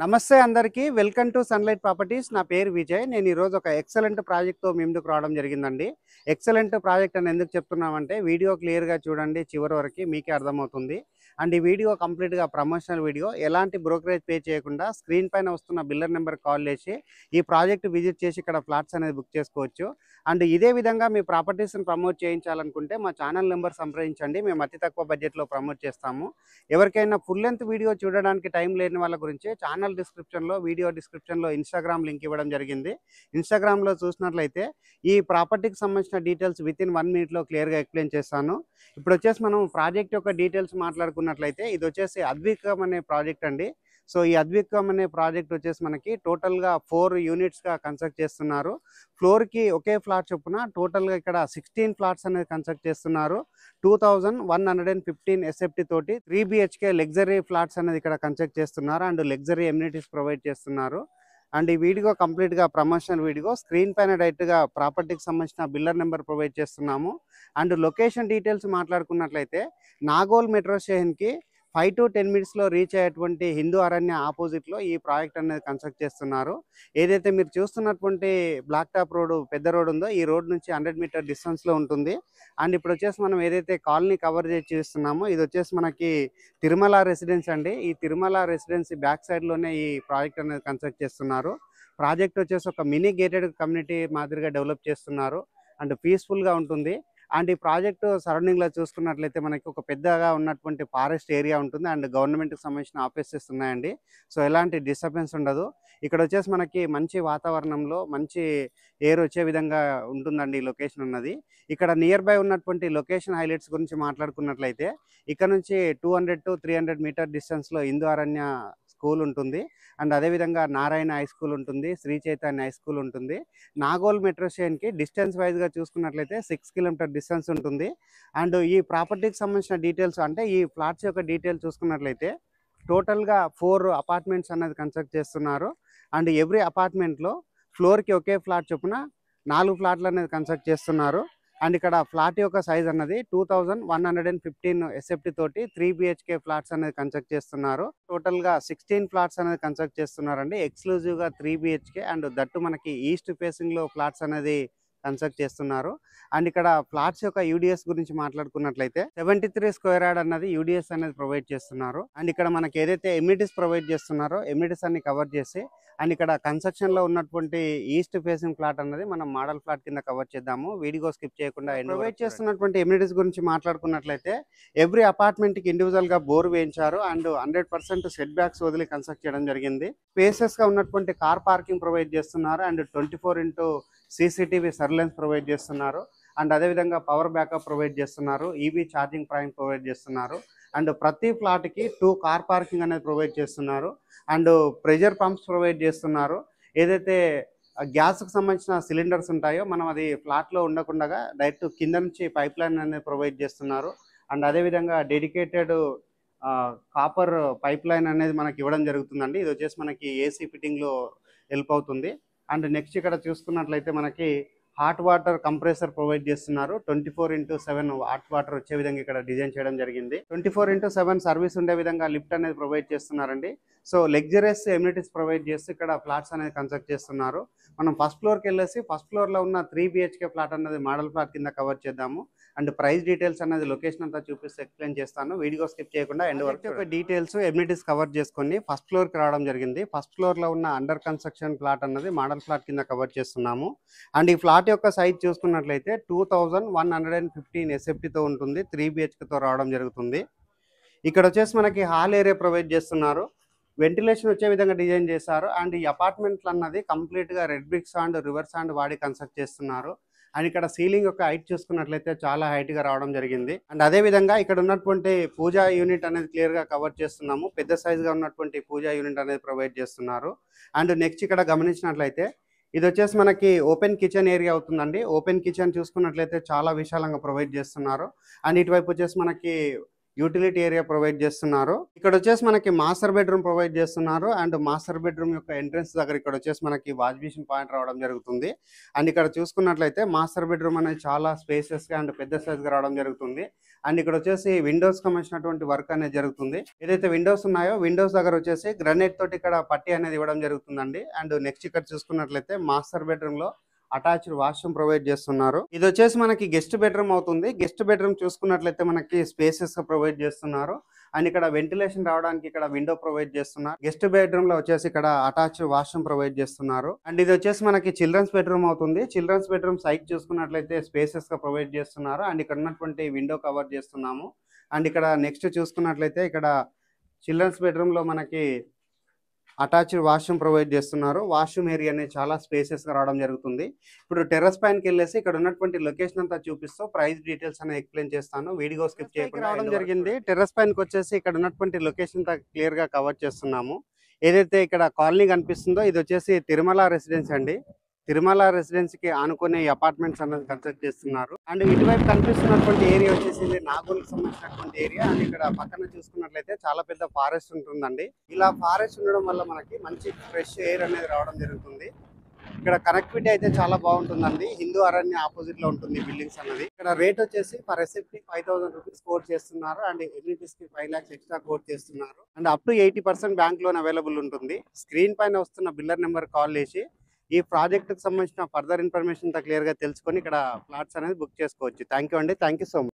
నమస్తే అందరికీ welcome to sunlight properties. నా పేరు విజయ్. నేను ఈరోజు ఒక ఎక్సలెంట్ ప్రాజెక్ట్తో మీ ముందుకు రావడం జరిగిందండి. ఎక్సలెంట్ ప్రాజెక్ట్ అని ఎందుకు చెప్తున్నామంటే వీడియో క్లియర్గా చూడండి, చివరి వరకు మీకే అర్థమవుతుంది. అండ్ ఈ వీడియో కంప్లీట్గా ప్రమోషనల్ వీడియో. ఎలాంటి బ్రోకరేజ్ పే చేయకుండా స్క్రీన్ పైన వస్తున్న బిల్లర్ నెంబర్ కాల్ చేసి ఈ ప్రాజెక్ట్ విజిట్ చేసి ఇక్కడ ఫ్లాట్స్ అనేది బుక్ చేసుకోవచ్చు. అండ్ ఇదే విధంగా మీ ప్రాపర్టీస్ని ప్రమోట్ చేయించాలనుకుంటే మా ఛానల్ నెంబర్ సంప్రదించండి. మేము అతి తక్కువ బడ్జెట్లో ప్రమోట్ చేస్తాము. ఎవరికైనా ఫుల్ లెంత్ వీడియో చూడడానికి టైం లేని వాళ్ళ గురించి ఛానల్ డిస్క్రిప్షన్లో, వీడియో డిస్క్రిప్షన్లో ఇన్స్టాగ్రామ్ లింక్ ఇవ్వడం జరిగింది. ఇన్స్టాగ్రామ్లో చూసినట్లయితే ఈ ప్రాపర్టీకి సంబంధించిన డీటెయిల్స్ వితిన్ 1 మినిట్లో క్లియర్గా ఎక్స్ప్లెయిన్ చేస్తాను. ఇప్పుడు వచ్చేసి మనం ప్రాజెక్ట్ యొక్క డీటెయిల్స్ మాట్లాడుకున్నట్లయితే ఇది వచ్చేసి అద్వికం అనే ప్రాజెక్ట్ అండి. సో ఈ అద్వికం అనే ప్రాజెక్ట్ వచ్చేసి మనకి టోటల్గా 4 యూనిట్స్గా కన్స్ట్రక్ట్ చేస్తున్నారు. ఫ్లోర్కి ఒకే ఫ్లాట్ చొప్పున టోటల్గా ఇక్కడ 16 ఫ్లాట్స్ అనేది కన్స్ట్రక్ట్ చేస్తున్నారు. 2115 ఎస్ఎఫ్టీ తోటి 3 BHK లగ్జరీ ఫ్లాట్స్ అనేది ఇక్కడ కన్స్ట్రక్ట్ చేస్తున్నారు. అండ్ లగ్జరీ ఎమ్యూనిటీస్ ప్రొవైడ్ చేస్తున్నారు. అండ్ ఈ వీడియో కంప్లీట్గా ప్రమోషనల్ వీడియో. స్క్రీన్ పైన డైరెక్ట్గా ప్రాపర్టీకి సంబంధించిన బిల్లర్ నెంబర్ ప్రొవైడ్ చేస్తున్నాము. అండ్ లొకేషన్ డీటెయిల్స్ మాట్లాడుకున్నట్లయితే నాగోల్ మెట్రో స్టేషన్కి 5 to 10 మినిట్స్లో రీచ్ అయ్యేటువంటి హిందూ అరణ్య ఆపోజిట్లో ఈ ప్రాజెక్ట్ అనేది కన్స్ట్రక్ట్ చేస్తున్నారు. ఏదైతే మీరు చూస్తున్నటువంటి బ్లాక్ టాప్ రోడ్, పెద్ద రోడ్ ఉందో ఈ రోడ్ నుంచి 100 మీటర్ డిస్టెన్స్లో ఉంటుంది. అండ్ ఇప్పుడు వచ్చేసి మనం ఏదైతే కాలనీ కవర్ చేసి చూస్తున్నామో ఇది వచ్చేసి మనకి తిరుమల రెసిడెన్స్ అండి. ఈ తిరుమల రెసిడెన్సీ బ్యాక్ సైడ్లోనే ఈ ప్రాజెక్ట్ అనేది కన్స్ట్రక్ట్ చేస్తున్నారు. ప్రాజెక్ట్ వచ్చేసి ఒక మినీ గేటెడ్ కమ్యూనిటీ మాదిరిగా డెవలప్ చేస్తున్నారు. అండ్ పీస్ఫుల్గా ఉంటుంది. అండ్ ఈ ప్రాజెక్టు సరౌండింగ్లో చూసుకున్నట్లయితే మనకి ఒక పెద్దగా ఉన్నటువంటి ఫారెస్ట్ ఏరియా ఉంటుంది. అండ్ గవర్నమెంట్కి సంబంధించిన ఆఫీసెస్ ఉన్నాయండి. సో ఎలాంటి డిస్టర్బెన్స్ ఉండదు. ఇక్కడ వచ్చేసి మనకి మంచి వాతావరణంలో మంచి ఎయిర్ వచ్చే విధంగా ఉంటుందండి ఈ లొకేషన్ ఉన్నది. ఇక్కడ నియర్ బై ఉన్నటువంటి లొకేషన్ హైలైట్స్ గురించి మాట్లాడుకున్నట్లయితే ఇక్కడ నుంచి 200 to 300 మీటర్ డిస్టెన్స్లో హిందూ అరణ్య స్కూల్ ఉంటుంది. అండ్ అదేవిధంగా నారాయణ హై స్కూల్ ఉంటుంది, శ్రీ చైతన్య హై స్కూల్ ఉంటుంది. నాగోల్ మెట్రో స్టేషన్కి డిస్టెన్స్ వైజ్గా చూసుకున్నట్లయితే 6 కిలోమీటర్ డిస్టెన్స్ ఉంటుంది. అండ్ ఈ ప్రాపర్టీకి సంబంధించిన డీటెయిల్స్ అంటే ఈ ఫ్లాట్స్ యొక్క డీటెయిల్స్ చూసుకున్నట్లయితే టోటల్గా 4 అపార్ట్మెంట్స్ అనేది కన్స్ట్రక్ట్ చేస్తున్నారు. అండ్ ఎవ్రీ అపార్ట్మెంట్లో ఫ్లోర్కి ఒకే ఫ్లాట్ చొప్పున 4 ఫ్లాట్లు అనేది కన్స్ట్రక్ట్ చేస్తున్నారు. అండ్ ఇక్కడ ఫ్లాట్ యొక్క సైజ్ అన్నది 2115 ఎస్ఎఫ్టీ తోటి 3 BHK ఫ్లాట్స్ అనేది కన్స్ట్రక్ట్ చేస్తున్నారు. టోటల్గా 16 ఫ్లాట్స్ అనేది కన్స్ట్రక్ట్ చేస్తున్నారండి. ఎక్స్క్లూజివ్గా 3 BHK అండ్ దట్టు మనకి ఈస్ట్ ఫేసింగ్లో ఫ్లాట్స్ అనేది కన్స్ట్రక్ట్ చేస్తున్నారు. అండ్ ఇక్కడ ఫ్లాట్స్ యొక్క యూడిఎస్ గురించి మాట్లాడుకున్నట్లయితే 73 స్క్వేర్ యార్డ్ అన్నది యూడిఎస్ అనేది ప్రొవైడ్ చేస్తున్నారు. అండ్ ఇక్కడ మనకి ఏదైతే ఎమ్యూనిటీస్ ప్రొవైడ్ చేస్తున్నారో ఎమ్యూనిటీస్ అన్ని కవర్ చేసి అండ్ ఇక్కడ కన్స్ట్రక్షన్లో ఉన్నటువంటి ఈస్ట్ ఫేసింగ్ ఫ్లాట్ అన్నది మనం మోడల్ ఫ్లాట్ కింద కవర్ చేద్దాము. వీడియో స్కిప్ చేయకుండా ప్రొవైడ్ చేస్తున్నటువంటి ఎమ్యూనిటీస్ గురించి మాట్లాడుకున్నట్లయితే ఎవ్రీ అపార్ట్మెంట్కి ఇండివిజువల్గా బోర్ వేయించారు. అండ్ 100% సెట్ బ్యాక్స్ వదిలి కన్స్ట్రక్ట్ చేయడం జరిగింది. స్పేసెస్గా ఉన్నటువంటి కార్ పార్కింగ్ ప్రొవైడ్ చేస్తున్నారు. And 24x CCTV surveillance provide చేస్తున్నారు. అండ్ అదేవిధంగా పవర్ బ్యాకప్ ప్రొవైడ్ చేస్తున్నారు. ఈవీ ఛార్జింగ్ పాయింట్ ప్రొవైడ్ చేస్తున్నారు. అండ్ ప్రతి ఫ్లాట్కి 2 కార్ పార్కింగ్ అనేది ప్రొవైడ్ చేస్తున్నారు. అండ్ ప్రెషర్ పంప్స్ ప్రొవైడ్ చేస్తున్నారు. ఏదైతే గ్యాస్కి సంబంధించిన సిలిండర్స్ ఉంటాయో మనం అది ఫ్లాట్లో ఉండకుండా డైరెక్ట్ కింద నుంచి పైప్ లైన్ అనేది ప్రొవైడ్ చేస్తున్నారు. అండ్ అదేవిధంగా డెడికేటెడ్ కాపర్ పైప్ లైన్ అనేది మనకి ఇవ్వడం జరుగుతుందండి. ఇది వచ్చేసి మనకి ఏసీ ఫిట్టింగ్లో హెల్ప్ అవుతుంది. అండ్ నెక్స్ట్ ఇక్కడ చూసుకున్నట్లయితే మనకి హాట్ వాటర్ కంప్రెసర్ ప్రొవైడ్ చేస్తున్నారు. 24x7 హాట్ వాటర్ వచ్చే విధంగా ఇక్కడ డిజైన్ చేయడం జరిగింది. 24x7 సర్వీస్ ఉండే విధంగా లిఫ్ట్ అనేది ప్రొవైడ్ చేస్తున్నారండి. సో లగ్జరియస్ ఎమ్యూనిటీస్ ప్రొవైడ్ చేసి ఇక్కడ ఫ్లాట్స్ అనేది కన్స్ట్రక్ట్ చేస్తున్నారు. మనం ఫస్ట్ ఫ్లోర్కి వెళ్ళేసి ఫస్ట్ ఫ్లోర్లో ఉన్న 3 BHK ఫ్లాట్ అన్నది మోడల్ ఫ్లాట్ కింద కవర్ చేద్దాము. అండ్ ప్రైస్ డీటెయిల్స్ అనేది లొకేషన్ అంతా చూపిస్తే ఎక్స్ప్లెయిన్ చేస్తాను. వీడియో స్కిప్ చేయకుండా ఎండ్ వరకు డీటెయిల్స్ ఎమ్యూనిటీస్ కవర్ చేసుకొని ఫస్ట్ ఫ్లోర్కి రావడం జరిగింది. ఫస్ట్ ఫ్లోర్లో ఉన్న అండర్ కన్స్ట్రక్షన్ ఫ్లాట్ అన్నది మోడల్ ఫ్లాట్ కింద కవర్ చేస్తున్నాము. అండ్ ఈ ఫ్లాట్ యొక్క సైజ్ చూసుకున్నట్లయితే 2115 ఎస్ఎఫ్టీతో ఉంటుంది. 3 BHKతో రావడం జరుగుతుంది. ఇక్కడ వచ్చేసి మనకి హాల్ ఏరియా ప్రొవైడ్ చేస్తున్నారు. వెంటిలేషన్ వచ్చే విధంగా డిజైన్ చేశారు. అండ్ ఈ అపార్ట్మెంట్లు అన్నది కంప్లీట్గా red bricks and rivers and వాడి కన్స్ట్రక్ట్ చేస్తున్నారు. అండ్ ఇక్కడ సీలింగ్ యొక్క హైట్ చూసుకున్నట్లయితే చాలా హైట్గా రావడం జరిగింది. అండ్ అదేవిధంగా ఇక్కడ ఉన్నటువంటి పూజా యూనిట్ అనేది క్లియర్గా కవర్ చేస్తున్నాము. పెద్ద సైజ్గా ఉన్నటువంటి పూజా యూనిట్ అనేది ప్రొవైడ్ చేస్తున్నారు. అండ్ నెక్స్ట్ ఇక్కడ గమనించినట్లయితే ఇది వచ్చేసి మనకి ఓపెన్ కిచెన్ ఏరియా అవుతుందండి. ఓపెన్ కిచెన్ చూసుకున్నట్లయితే చాలా విశాలంగా ప్రొవైడ్ చేస్తున్నారు. అండ్ ఇటువైపు వచ్చేసి మనకి యూటిలిటీ ఏరియా ప్రొవైడ్ చేస్తున్నారు. ఇక్కడ వచ్చేసి మనకి మాస్టర్ బెడ్రూమ్ ప్రొవైడ్ చేస్తున్నారు. అండ్ మాస్టర్ బెడ్రూమ్ యొక్క ఎంట్రన్స్ దగ్గర ఇక్కడ వచ్చేసి మనకి వాష్ బేసిన్ పాయింట్ రావడం జరుగుతుంది. అండ్ ఇక్కడ చూసుకున్నట్లయితే మాస్టర్ బెడ్రూమ్ అనేది చాలా స్పేసెస్ గా అండ్ పెద్ద సైజ్ గా రావడం జరుగుతుంది. అండ్ ఇక్కడ వచ్చేసి విండోస్ సంబంధించినటువంటి వర్క్ అనేది జరుగుతుంది. ఏదైతే విండోస్ ఉన్నాయో విండోస్ దగ్గర వచ్చేసి గ్రానైట్ తోటి ఇక్కడ పట్టి అనేది ఇవ్వడం జరుగుతుందండి. అండ్ నెక్స్ట్ ఇక్కడ చూసుకున్నట్లయితే మాస్టర్ బెడ్రూమ్ లో అటాచ్డ్ వాష్రూమ్ ప్రొవైడ్ చేస్తున్నారు. ఇది వచ్చేసి మనకి గెస్ట్ బెడ్రూమ్ అవుతుంది. గెస్ట్ బెడ్రూమ్ చూసుకున్నట్లయితే మనకి స్పేసెస్ ప్రొవైడ్ చేస్తున్నారు. అండ్ ఇక్కడ వెంటిలేషన్ రావడానికి ఇక్కడ విండో ప్రొవైడ్ చేస్తున్నారు. గెస్ట్ బెడ్రూమ్ లో వచ్చేసి ఇక్కడ అటాచ్డ్ వాష్రూమ్ ప్రొవైడ్ చేస్తున్నారు. అండ్ ఇది వచ్చేసి మనకి చిల్డ్రన్స్ బెడ్రూమ్ అవుతుంది. చిల్డ్రన్స్ బెడ్రూమ్ సైజ్ చూసుకున్నట్లయితే స్పేసెస్ గా ప్రొవైడ్ చేస్తున్నారు. అండ్ ఇక్కడ ఉన్నటువంటి విండో కవర్ చేస్తున్నాము. అండ్ ఇక్కడ నెక్స్ట్ చూసుకున్నట్లయితే ఇక్కడ చిల్డ్రన్స్ బెడ్రూమ్ లో మనకి అటాచ్డ్ వాష్రూమ్ ప్రొవైడ్ చేస్తున్నారు. వాష్రూమ్ ఏరియా అనేది చాలా స్పేసెస్ గా రావడం జరుగుతుంది. ఇప్పుడు టెర్రస్ పైనకి వెళ్ళేసి ఇక్కడ ఉన్నటువంటి లొకేషన్ అంతా చూపిస్తూ ప్రైస్ డీటెయిల్స్ అనేది ఎక్స్ప్లెయిన్ చేస్తాను. వీడియో స్కిప్ చేయకుండా రావడం జరిగింది. టెర్రస్ పైనకి వచ్చేసి ఇక్కడ ఉన్నటువంటి లొకేషన్ అంతా క్లియర్ గా కవర్ చేస్తున్నాము. ఏదైతే ఇక్కడ కాలనీ కనిపిస్తుందో ఇది వచ్చేసి తిరుమల రెసిడెన్స్ అండి. తిరుమల రెసిడెన్స్ కి ఆనుకునే అపార్ట్మెంట్స్ అనేది కన్స్ట్రక్ట్ చేస్తున్నారు. అండ్ ఇటువైపు కనిపిస్తున్నటువంటి ఏరియా వచ్చేసి ఇది నాగోల్కి సంబంధించినటువంటి ఏరియా. అండ్ ఇక్కడ పక్కన చూసుకున్నట్లయితే చాలా పెద్ద ఫారెస్ట్ ఉంటుందండి. ఇలా ఫారెస్ట్ ఉండడం వల్ల మనకి మంచి ఫ్రెష్ ఎయిర్ అనేది రావడం జరుగుతుంది. ఇక్కడ కనెక్టివిటీ అయితే చాలా బాగుంటుందండి. హిందూ అరణ్య ఆపోజిట్ లో ఉంటుంది బిల్డింగ్స్ అన్నది. ఇక్కడ రేట్ వచ్చేసి పర్ ఎస్ఎఫ్ కి 5000 రూపీస్ కోట్ చేస్తున్నారు. అండ్ ఎమ్యూనిటీస్ కి 5 lakhs ఎక్స్ట్రా కోట్ చేస్తున్నారు. And up to 80% bank loan available ఉంటుంది. స్క్రీన్ పైన వస్తున్న బిల్లర్ నెంబర్ కాల్ చేసి ఈ ప్రాజెక్ట్ కి సంబంధించిన ఫర్దర్ ఇన్ఫర్మేషన్ క్లియర్ గా తెలుసుకొని ఇక్కడ ఫ్లాట్స్ అనేది బుక్ చేసుకోవచ్చు. థ్యాంక్ యూ అండి. Thank you so much.